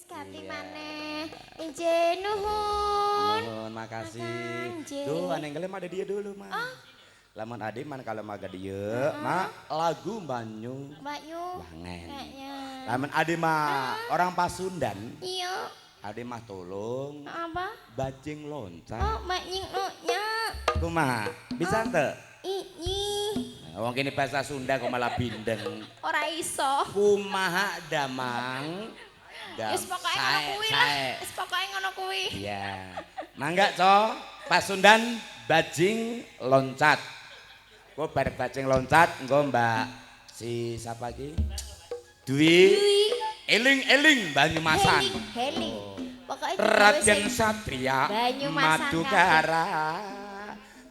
ganti maneh. Injih nuhun. Nuhun, makasih. Nggih. Tuh, aneh ngelem ada dia dulu, Mak. Oh. Lamun ade man kalau maga dia, Mak, lagu Banyu Mbak Yu. Wangen. Kayaknya. Lamun ade mah orang Pasundan, Iya. ade mah tolong Apa? bajing loncat. Oh, Mbak Nying nya. Kumaha? Bisa ente? Ii. Wong kene bahasa Sunda kok malah bindeng. Ora iso. Kumaha damang? Wis pokoke ngono kuwi lah. Wis pokoke ngono kuwi. Iya. Mangga, Co. Pasundan bajing loncat. Kok bareng bajing loncat engko Mbak si siapa iki? Dwi. Eling-eling Banyumasan. Heling. Pokoke Raden Satria Banyumasan Madukara.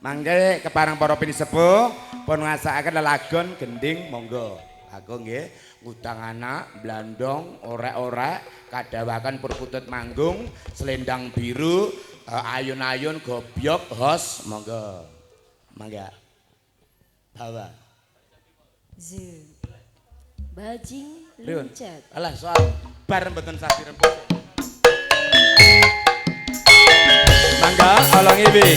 Mangke keparang para pinisepuh pun ngasakaken lelagon gending monggo. Aku nggih ngutang anak blandong orek-orek kadawakan perkutut manggung selendang biru ayun-ayun gobyok hos monggo. Mangga. Bawa. Zoom. Bajing Riun. loncat. Alah soal bareng mboten sasi rembug. Mangga olong ibi.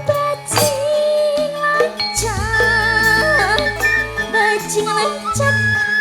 Bajing loncat. Bajing loncat.